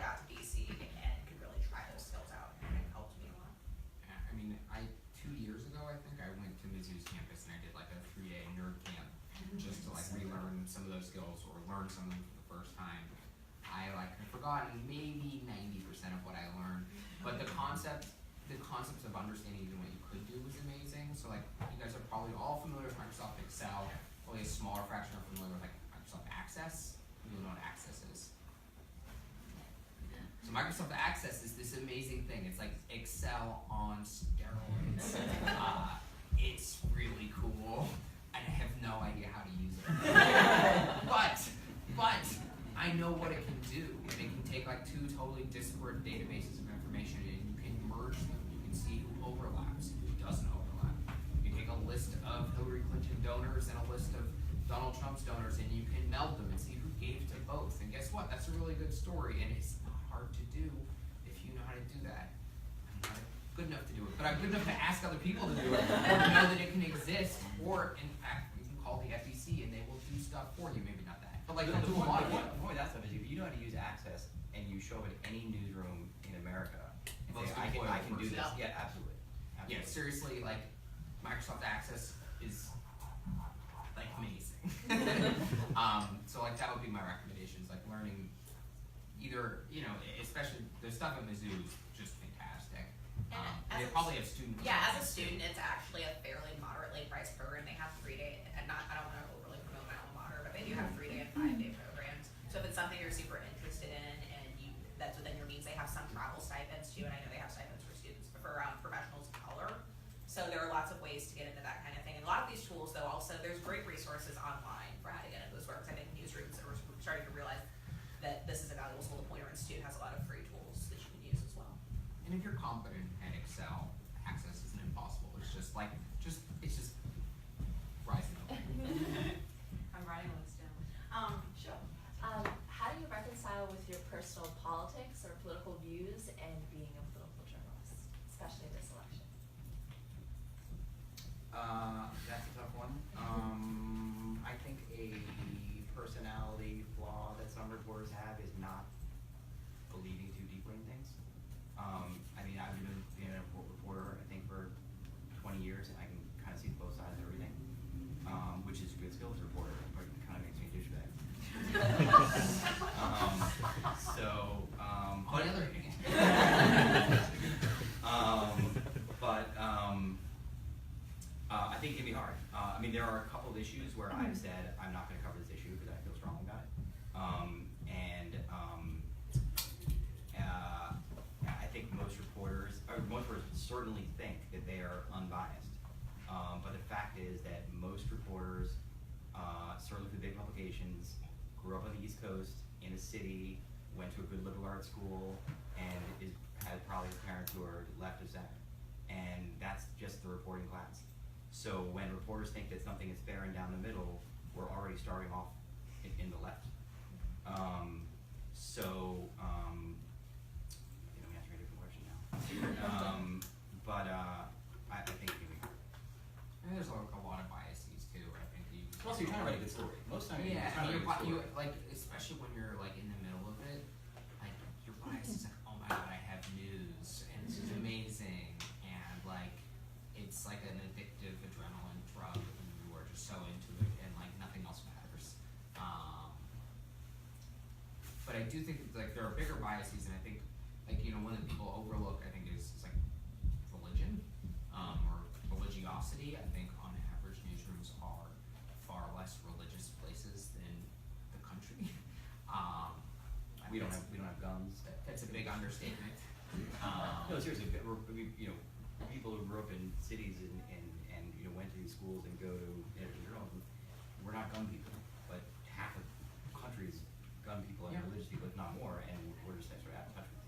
got to DC and could really try those skills out, and it helped me a lot. Yeah, I mean, 2 years ago, I think I went to Mizzou's campus and I did like a 3-day nerd camp just to like relearn some of those skills or learn some of them for the first time. I have forgotten maybe 90% of what I learned, but the concepts of understanding even what you could do was amazing. So like you guys are probably all familiar with Microsoft Excel. Only a smaller fraction are familiar with like Microsoft Access. You know what Access is. So Microsoft Access is this amazing thing. It's like Excel on steroids. It's really cool, and I have no idea how to use it. but I know what it can do. And it can take like two totally disparate databases of information and you can merge them. You can see who overlaps, who doesn't overlap. You can take a list of Hillary Clinton donors and a list of Donald Trump's donors, and you can meld them and see who gave to both. And guess what? That's a really good story, and it's not hard to do if you know how to do that. I'm not good enough to do it, but I'm good enough to ask other people to do it, or to know that it can exist, or in fact, you can call the FEC and they will do stuff for you. Maybe not that, but like they'll do a lot of it. The point of that stuff is if you know how to use Access and you show up at any newsroom in America and Most say, I can do this. Yeah. Yeah, absolutely. Yeah, seriously, like Microsoft Access is like amazing. So like that would be my recommendations, like learning either, especially the stuff at Mizzou is just fantastic. And they probably have student. Yeah, as a student, it's actually a fairly moderately priced program. They have 3-day, and I don't want to overly promote my alma mater, but they do have 3-day and 5-day programs. So if it's something you're super interested in and that's within your means, they have some travel stipends too, and I know they have stipends for students, for professionals of color. So there are lots of ways to get into that kind of thing. And a lot of these tools, though, also there's great resources online for how to get into those works. I think newsrooms are starting to realize that this is a valuable tool. The Poynter Institute has a lot of free tools that you can use as well. And if you're competent at Excel, Access isn't impossible. It's just rising up. I'm writing all this down. Sure. How do you reconcile with your personal politics or political views and being a political journalist, especially this election? That's a tough one. I think a personality flaw that some reporters have is not mean, there are a couple of issues where I've said I'm not going to cover this issue because I feel strongly about it. I think most reporters certainly think that they are unbiased. But the fact is that most reporters, certainly for big publications, grew up on the East Coast in a city, went to a good liberal arts school, and had probably parents who are left of center. And that's just the reporting class. So when reporters think that something is fair and down the middle, we're already starting off in the left. I'm answering a different question now. I think there's a lot of biases too. I think also you're trying to write a good story. Most times you're trying to write a good story. like especially when you're like in the middle of it, like your bias is like, oh my god, I have news and this is amazing, and like it's like an addictive adrenaline drug and you are just so into it and like nothing else matters. But I do think that, like there are bigger biases, and I think like one that people overlook I think is like religion or religiosity. I think on average newsrooms are far less religious places than the country. We don't have guns. That's a big understatement. No, seriously, people who grew up in cities and went to these schools and go to journalism, we're not gun people, but half of the country's gun people and religious people, if not more, and we're just sort of out of touch with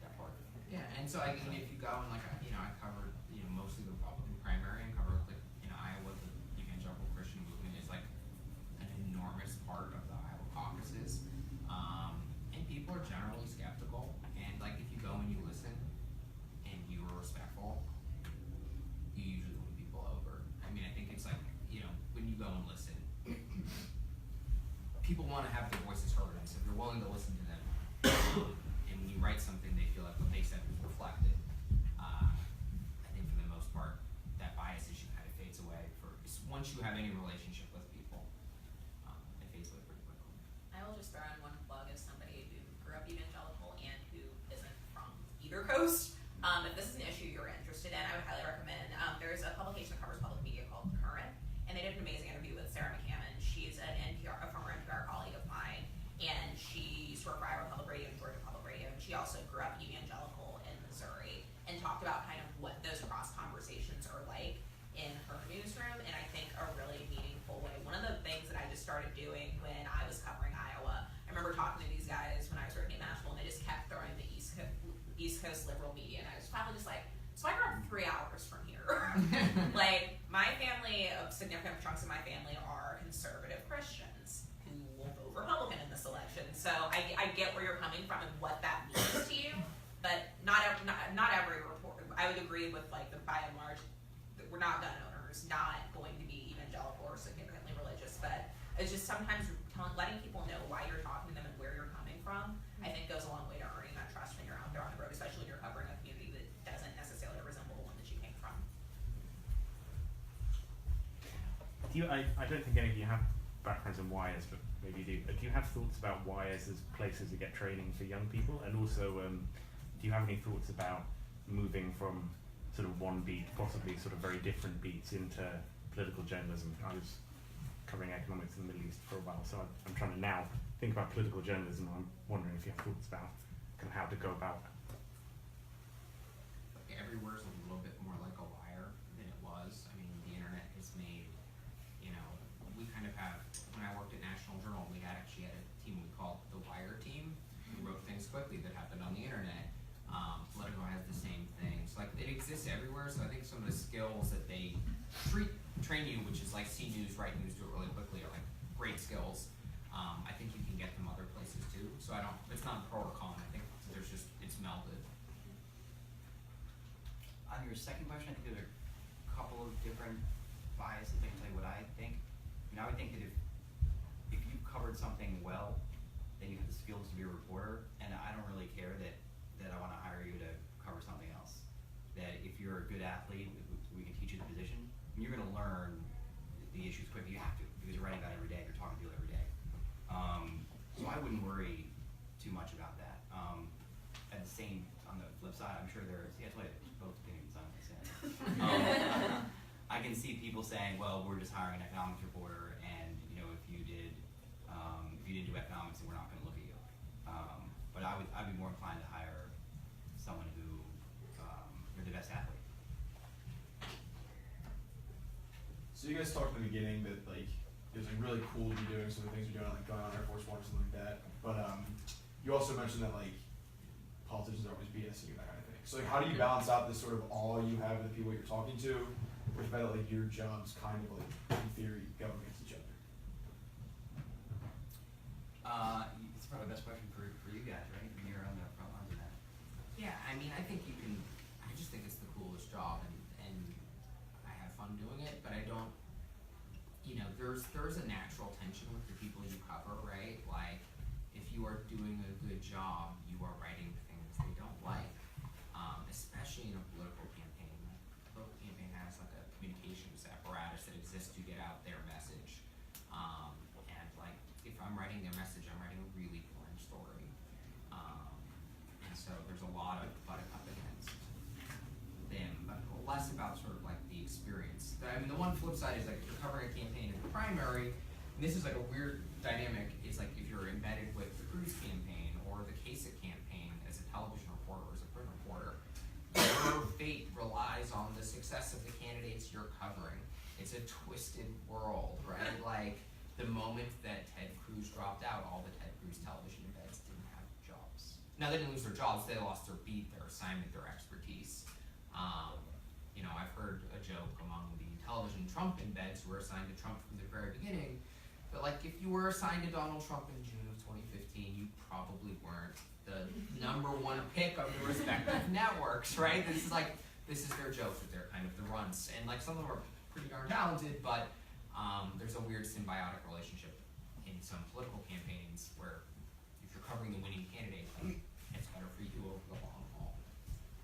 that part of it. Yeah, and so I mean, if you go and like I covered mostly the Republican primary and covered like Iowa, the evangelical Christian movement is like an enormous part of the Iowa caucuses, and people are generally skeptical. And like if you go and you listen and you are respectful, you usually win people over. I mean, I think it's like when you go and listen, people want to have their voices heard, and so if you're willing to listen to them, and when you write something, they feel like what they said was reflected. I think for the most part, that bias issue kind of fades away. Once you have any relationship with people, it fades away pretty quickly. I will just throw in one plug as somebody who grew up evangelical and who isn't from either coast. If this is an issue you're interested in, I would highly recommend. There's a publication that covers public media called Current, and they did an amazing interview with Sarah McCammon. She's a former NPR colleague of mine, and she used to work for Iowa Public Radio and Georgia Public Radio. And she also grew up evangelical in Missouri, and talked about kind of what those cross conversations are like in her newsroom, and I think a really meaningful way. One of the things that I just started doing when I was covering Iowa, I remember talking to these guys when I was working at Nashville, and they just kept throwing the East Coast liberal media, and I was finally just like, so I grew up 3 hours from here. Like, my family, significant chunks of my family are conservative Christians who will vote Republican in this election. So I get where you're coming from and what that means to you, but not every report. I would agree with like the by and large, we're not gun owners, not going to be evangelical or significantly religious, but it's just sometimes letting people know why you're talking to them and where you're coming from, I think goes a long way to earning that trust when you're out there on the road, especially when you're covering a community that doesn't necessarily resemble the one that you came from. I don't think any of you have backgrounds in wires, but maybe you do. But do you have thoughts about wires as places to get training for young people? And also, do you have any thoughts about moving from sort of one beat, possibly sort of very different beats, into political journalism? I was covering economics in the Middle East for a while, so I'm trying to now think about political journalism. I'm wondering if you have thoughts about kind of how to go about that. Everywhere's a little bit more like a wire than it was. I mean, the internet has made, we kind of have, when I worked at National Journal, we actually had a team we called the Wire team, who wrote things quickly that happened on the internet. Politico has the same thing. So like, it exists everywhere, so I think some of the skills that they train you, which is like see news, write news, do it really quickly, are like great skills. I think you can get them other places too. So it's not pro or con. I think it's melded. On your second question, I think there's a couple of different biases. I can tell you what I think. I would think that if you've covered something well, then you have the skills to be a reporter, and I don't really care that I want to hire you to cover something else. That if you're a good athlete, we can teach you the position, and you're going to learn the issues quickly. You have to, because you're writing about it every day, you're talking to people every day. So I wouldn't worry too much about that. At the same, on the flip side, I'm sure there's, that's why both opinions on this end. I can see people saying, well, we're just hiring an economics reporter, and you know, if you didn't do economics, then we're not going to look at you. But I'd be more inclined to hire someone who you're the best athlete. So you guys talked in the beginning that like it was like really cool to be doing some of the things you're doing, like going on Air Force One or something like that. But you also mentioned that like politicians are always BSing and that kind of thing. So like, how do you balance out this sort of awe you have of the people you're talking to, with the fact that like your jobs kind of like in theory go against each other? It's probably the best question for you guys, right? I mean, you're on the front lines of that. Yeah, I mean, I think you can. I just think it's the coolest job, and I have fun doing it. But I don't. You know, there's a natural tension with the people you cover, right? Like, if you are doing a good job, you are writing things they don't like, especially in a political campaign. A political campaign has like a communications apparatus that exists to get out their message. And like, if I'm writing their message, I'm writing a really boring story. And so there's a lot of butting up against them, but less about sort of like the experience. I mean, the one flip side is like if you're covering a campaign as a primary, and this is like a weird dynamic, is like if you're embedded with the Cruz campaign or the Kasich campaign as a television reporter or as a print reporter, your fate relies on the success of the candidates you're covering. It's a twisted world, right? Like the moment that Ted Cruz dropped out, all the Ted Cruz television embeds didn't have jobs. Now they didn't lose their jobs, they lost their beat, their assignment, their expertise. You know, I've heard a joke among the television Trump embeds who were assigned to Trump from the very beginning, but like if you were assigned to Donald Trump in June of 2015, you probably weren't the #1 pick of the respective networks, right? This is their joke, that they're kind of the runts, and like some of them are pretty darn talented, but there's a weird symbiotic relationship in some political campaigns where if you're covering the winning candidate, like, it's better for you over the long haul.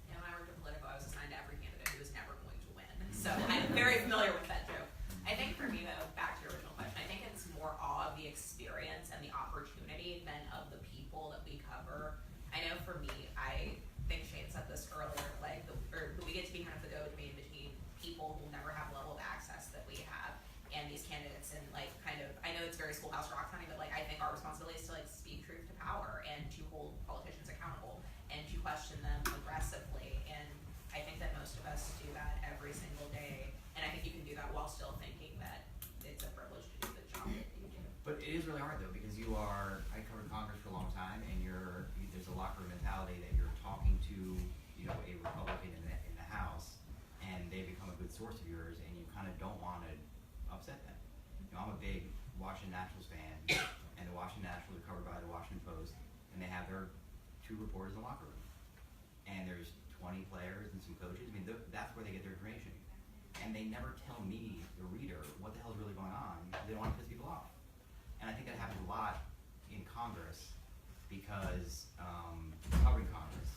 Yeah, when I worked in Politico, I was assigned to every candidate who was never going to win. So I'm very familiar with that joke. I think for me though, back to your original question, I think it's more awe of the experience and the opportunity than of the people that we cover. I know for me, I think Shane said this earlier, like we get to be kind of the go-between between people who never have the level of access that we have and these candidates, and like kind of, I know it's very Schoolhouse Rock sounding, but like I think our responsibility is to like speak truth to power and to hold politicians accountable and to question them aggressively, and I think that most of us do that every single day, and I think you can do that while still thinking that it's a privilege to do the job that you do. But it is really hard though, because I covered Congress for a long time, and there's a locker room mentality that you're talking to, you know, a Republican in the House, and they become a good source of yours, and you kind of don't want to upset them. You know, I'm a big Washington Nationals fan, and the Washington Nationals are covered by the Washington Post, and they have their 2 reporters in the locker room, and there's 20 players and some coaches. I mean, that's where they get their information, and they never tell me, the reader, what the hell is really going on. They don't want to piss people off, and I think that happens a lot in Congress, because covering Congress,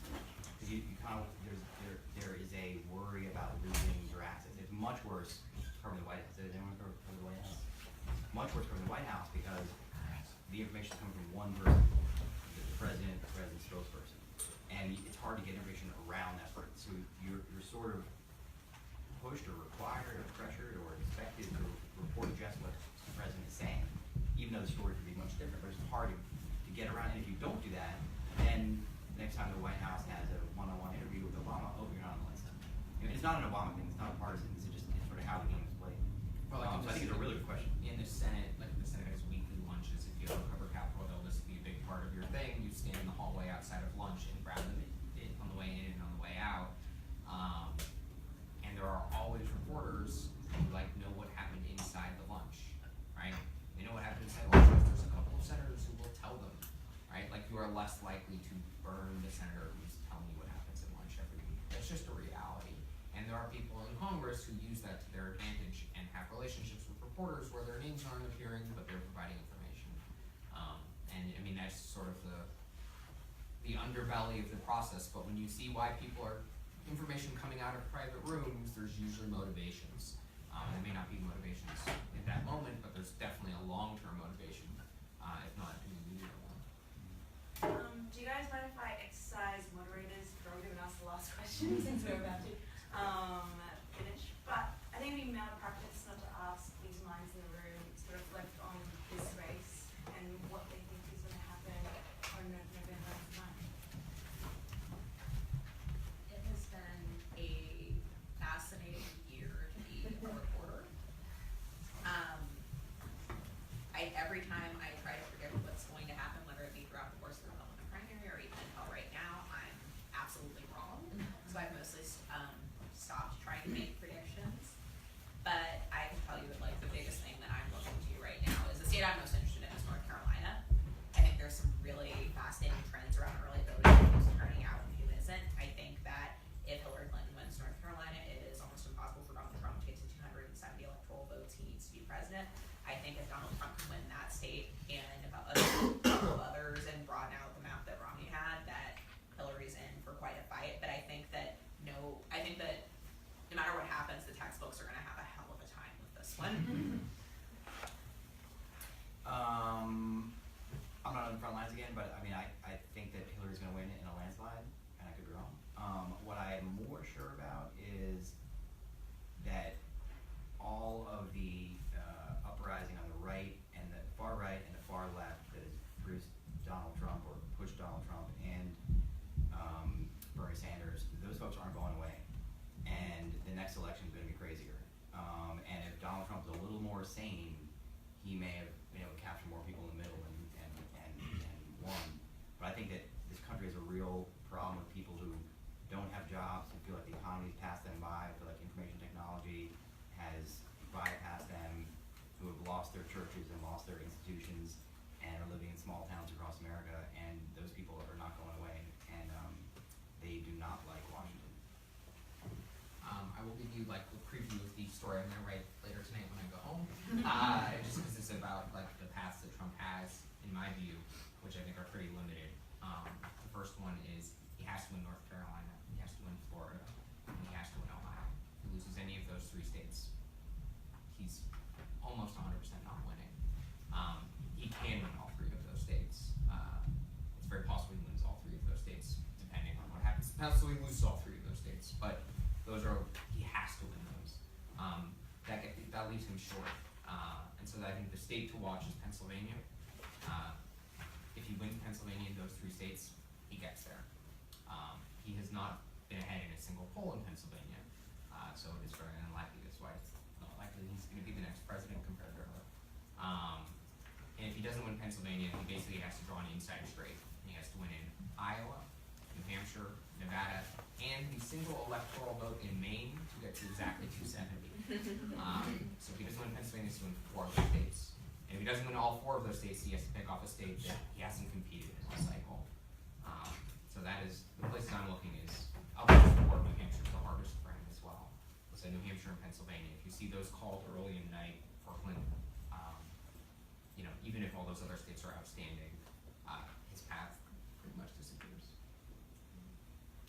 because you kind of, there is a worry about losing your assets. It's much worse covering the White House. Does anyone cover the White House? Much worse covering the White House, because the information is coming from one person, the president's spokesperson, and it's hard to get information around that person. So you're sort of pushed or required or pressured or expected to report just what the president is saying, even though the story could be much different. But it's hard to get around, and if you don't do that, then next time the White House has a one-on-one interview with Obama, oh, you're not on the list. You know, it's not an Obama thing, it's not a partisan, it's sort of how the game is played. Well, So I think it's a really good question. In the Senate, like the Senate has weekly lunches. If you ever cover Capitol Hill, this will be a big part of your thing. You stand in the hallway outside of lunch and grab them on the way in and on the way out. And there are always reporters who like know what happened inside the lunch, right? They know what happened inside the lunch. There's a couple of senators who will tell them, right? Like you are less likely to burn the senator who's telling you what happens at lunch every week. That's just a reality. And there are people in Congress who use that to their advantage and have relationships with reporters where their names aren't appearing, but they're providing information. And I mean, that's sort of the underbelly of the process. But when you see why people are information coming out of private rooms, there's usually motivations. There may not be motivations in that moment, but there's definitely a long-term motivation, if not an immediate one. Do you guys mind if I exercise moderators for giving us the last question since we're about to finish? But I think think it'd be malpractice not to ask these minds in the room to reflect on this race and what they think is going to happen on November 9th. It has been a fascinating year to be a reporter. Every time I try to predict what's going to happen, whether it be throughout the course of the Republican primary or even until right now, I'm absolutely wrong. So I've mostly stopped trying to make predictions. But I can tell you that, like, the biggest thing that I'm looking to right now is the state I'm most interested in is North Carolina. I think there's some really fascinating trends around early voting, who's turning out and who isn't. I think that if Hillary Clinton wins North Carolina, it is almost impossible for Donald Trump to get to 270 electoral votes he needs to be president. I think if Donald Trump can win that state and about a couple of others and broaden out the map that Romney had, that Hillary's in for quite a fight. But I think that no matter what happens, the textbooks are going to have a hell of a time with this one. I'm not on the front lines again, but I mean, I think that Hillary's going to win in a landslide, and I could be wrong. What I am more sure about is that all of the uprising on the right and the far right and the far left that has pushed Donald Trump and Bernie Sanders, those folks aren't going away, and the next election is going to be crazier. And if Donald Trump is a little more sane, he may have been able to capture more people in the middle and won. But I think that this country has a real problem with people who don't have jobs, who feel like the economy's passed them by, feel like information technology has bypassed them, who have lost their churches and lost their institutions and are living in small towns across America, and those people are not going away, and they do not like Washington. I will give you like a preview of the story I'm going to write later tonight when I go home, just because it's about like the paths that Trump has, in my view, which I think are pretty limited. The first one is he has to win North Carolina, he has to win Florida, and he has to win Ohio. If he loses any of those three states, he's almost 100% not winning. He can win all three of those states. It's very possible he wins all three of those states, depending on what happens. Possibly he loses all three of those states, but those are, he has to win those. That leaves him short. And so I think the state to watch is Pennsylvania. If he wins Pennsylvania in those three states, he gets there. He has not been ahead in a single poll in Pennsylvania, so it is very unlikely. That's why it's not likely he's going to be the next president compared to her. And if he doesn't win Pennsylvania, he basically has to draw an inside straight. He has to win in Iowa, New Hampshire, Nevada, and the single electoral vote in Maine to get to exactly 270. So if he doesn't win Pennsylvania, he has to win 4 of those states. And if he doesn't win all 4 of those states, he has to pick off a state that he hasn't competed in all cycle. So that is, the places I'm looking is, I'll be support New Hampshire is the hardest for him as well. So New Hampshire and Pennsylvania, if you see those called early in the night for Clinton, even if all those other states are outstanding, his path pretty much disappears.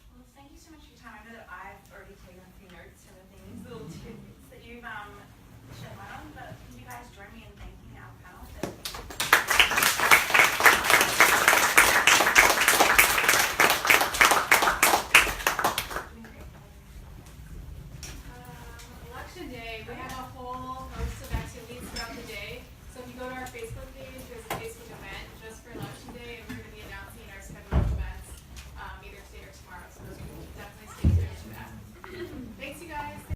Well, thank you so much for your time. I know that I've already taken a few notes and the things, little tidbits that you've shed light on, but can you guys join me in thanking our panel? Election day, we have a whole host of activities throughout the day. So if you go to our Facebook page, there's a Facebook event just for election